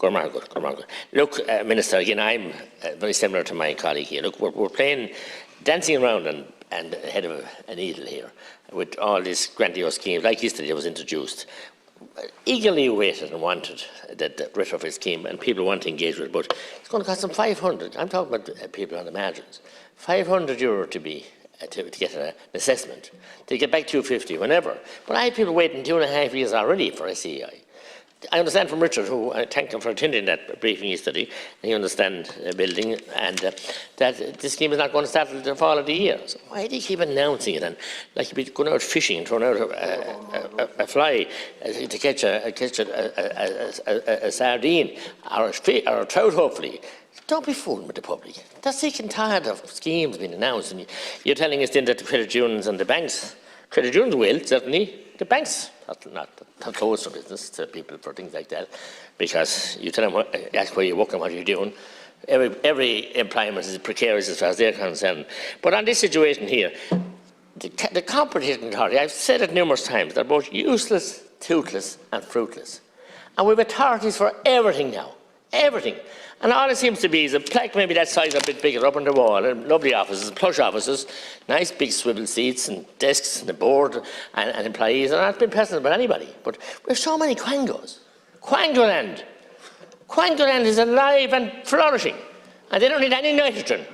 Look, Minister, again, I'm very similar to my colleague here. Look, we're playing, dancing around and ahead of a needle here with all these grandiose schemes. Like yesterday was introduced, eagerly awaited and wanted, the retrofit scheme, and people want to engage with it, but it's going to cost them 500. I'm talking about people on the margins. €500 to get an assessment. They get back 250 whenever. But I have people waiting 2.5 years already for a CEI. I understand from Richard, who I thank him for attending that briefing yesterday, and he understands building, and that this scheme is not going to start until the fall of the year. So why do you keep announcing it? And like you'd be going out fishing and throwing out a fly to catch a sardine or a trout, hopefully. Don't be fooling with the public. They're sick and tired of schemes being announced, and you're telling us then that the credit unions and the banks, credit unions will, certainly, the banks not close for business to people for things like that, because you tell them, ask where you work and what you're doing. Every employment is precarious as far as they're concerned. But on this situation here, the competition authority, I've said it numerous times, they're both useless, toothless and fruitless. And we have authorities for everything now, everything. And all it seems to be is a plaque maybe that size, a bit bigger, up on the wall, and lovely offices, plush offices, nice big swivel seats and desks and a board and employees, and that's been present by anybody. But we have so many quangos. Quangoland. Quangoland is alive and flourishing, and they don't need any nitrogen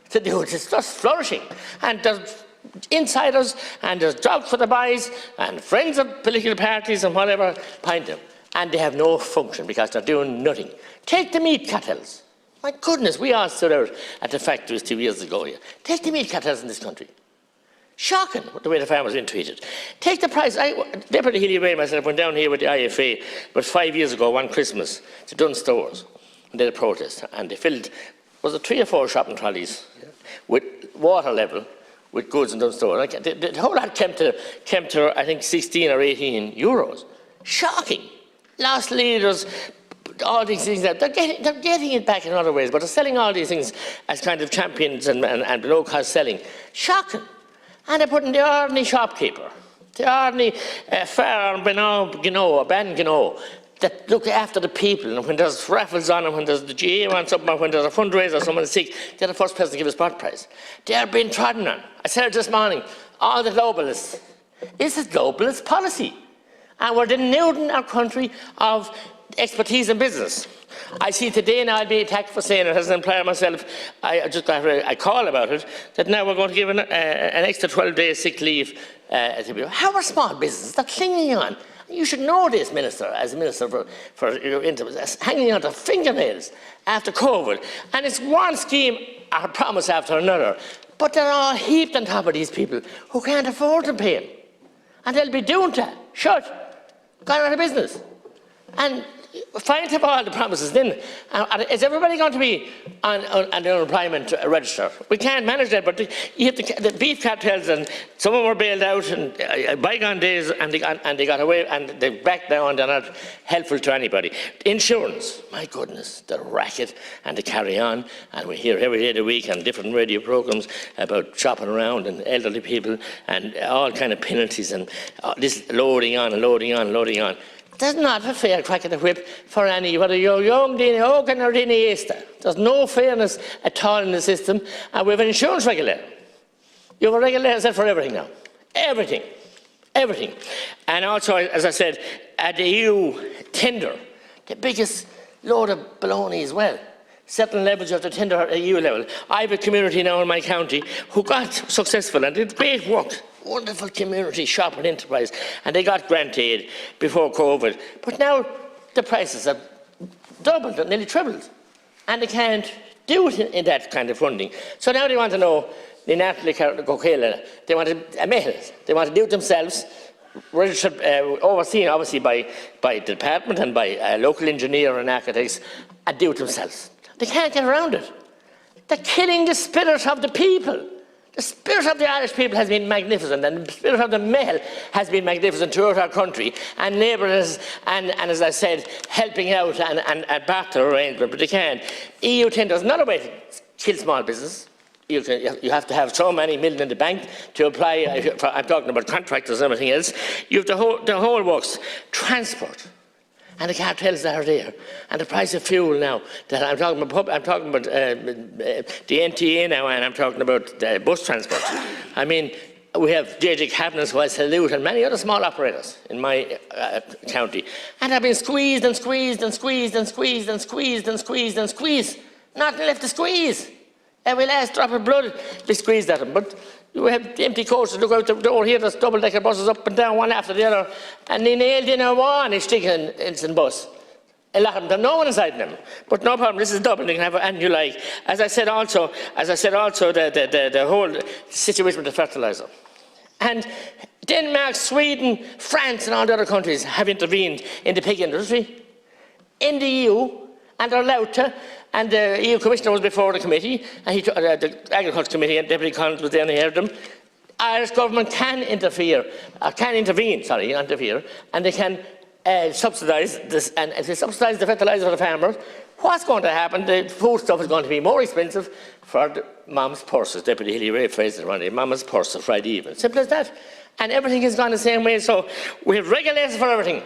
to do it. It's just flourishing. And there's insiders, and there's jobs for the boys, and friends of political parties and whatever behind them. And they have no function because they're doing nothing. Take the meat cartels. My goodness, we all stood out at the factories 2 years ago here. Take the meat cartels in this country. Shocking the way the farmers have been treated. Take the price. Deputy Healy Ray myself went down here with the IFA about 5 years ago, one Christmas, to Dunn Stores, and they had a protest, and they filled, was it 3 or 4 shopping trolleys with water level with goods in Dunn Stores. The whole lot came to I think 16 or 18 euros. Shocking. Lost leaders, all these things, they're getting it back in other ways, but they're selling all these things as kind of champions and low-cost selling. Shocking. And they're putting the ordinary shopkeeper, the ordinary farm, or band, that look after the people, and when there's raffles on, and when there's the GA on something, or when there's a fundraiser, someone's sick, they're the first person to give a spot prize. They're being trodden on. I said it this morning, all the globalists. This is globalist policy. And we're denuding our country of expertise in business. I see today, and I'll be attacked for saying it as an employer myself, I just got a call about it, that now we're going to give an extra 12 days sick leave to people. How are small businesses? They're clinging on. You should know this, Minister, as Minister for hanging on to fingernails after COVID. And it's one scheme or promise after another. But they're all heaped on top of these people who can't afford to pay them. And they'll be doing that. Shut. Gone out of business. And find up all the promises then. Is everybody going to be on the unemployment register? We can't manage that, but you have the beef cartels, and some of them were bailed out in bygone days, and they got away, and they're back now, and they're not helpful to anybody. Insurance, my goodness, the racket, and the carry on, and we hear every day of the week on different radio programs about shopping around and elderly people, and all kind of penalties, and this loading on and loading on and loading on. There's not a fair crack of the whip for any, whether you're young, Oireachtas or Oireachtas. There's no fairness at all in the system, and we have an insurance regulator. You have a regulator set for everything now. Everything. Everything. And also, as I said, at the EU tender, the biggest load of baloney as well. Certain levels of the tender at the EU level. I have a community now in my county who got successful and did great work. Wonderful community shopping enterprise, and they got grant aid before COVID. But now the prices have doubled and nearly tripled, and they can't do it in that kind of funding. So now they want to know the Natalie Coquella, they want a metal, they want to do it themselves, registered, overseen obviously by the department and by a local engineer and architects, and do it themselves. They can't get around it. They're killing the spirit of the people. The spirit of the Irish people has been magnificent, and the spirit of the Male has been magnificent throughout our country, and neighbours, and as I said, helping out and a barter arrangement, but they can't. EU tender is not a way to kill small business. You have to have so many million in the bank to apply. I'm talking about contractors and everything else. You have the whole works. Transport. and the cartels that are there, and the price of fuel now. That I'm talking about the NTA now, and I'm talking about bus transport. I mean, we have JJ Cabinets, who I salute, and many other small operators in my county, and have been squeezed and squeezed and squeezed and squeezed and squeezed and squeezed and squeezed. Nothing left to squeeze. Every last drop of blood be squeezed at them. But we have the empty coaches. Look out the door here. There's double-decker buses up and down, one after the other, and they nailed in a one each sticking in bus. A lot of them, there's no one inside them. But no problem, this is Dublin, they can have and you like. As I said also, the whole situation with the fertiliser. And Denmark, Sweden, France and all the other countries have intervened in the pig industry, in the EU, and they're allowed to. And the EU Commissioner was before the committee, and the Agriculture Committee, and Deputy Collins was there and he heard them. Irish government can intervene, and they can subsidise this, and if they subsidise the fertiliser for the farmers, what's going to happen? The food stuff is going to be more expensive for the mom's purses. Deputy Hilly Ray phrased it around it, mama's purse on Friday evening. Simple as that. And everything has gone the same way. So we have regulators for everything.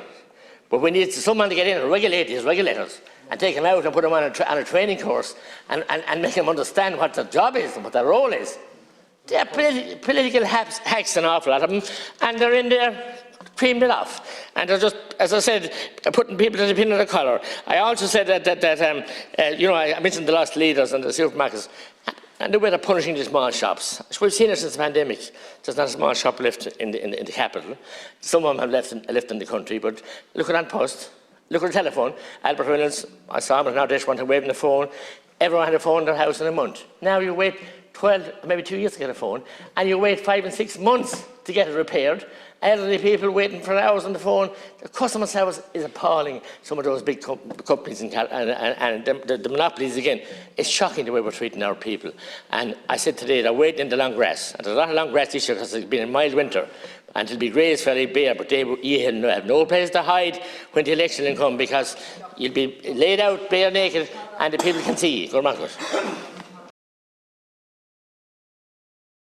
But we need someone to get in and regulate these regulators and take them out and put them on a training course and make them understand what their job is and what their role is. They're political hacks, an awful lot of them, and they're in there creamed it off. And they're just, as I said, putting people to the pin of the collar. I also said I mentioned the lost leaders and the supermarkets, and the way they're punishing the small shops. We've seen it since the pandemic. There's not a small shop left in the capital. Some of them have left in the country, but look at An Post, look at the telephone. Albert Reynolds, I saw him now, they want waving the phone. Everyone had a phone in their house in a month. Now you wait 12, maybe 2 years to get a phone, and you wait 5 and 6 months to get it repaired. Elderly people waiting for hours on the phone. The customer service is appalling. Some of those big companies and the monopolies again. It's shocking the way we're treating our people. And I said today they're waiting in the long grass. And there's a lot of long grass this year because it's been a mild winter. And it'll be grey as fairly bare, but you have no place to hide when the election will come because you'll be laid out bare naked and the people can see you. Go on, Marcus.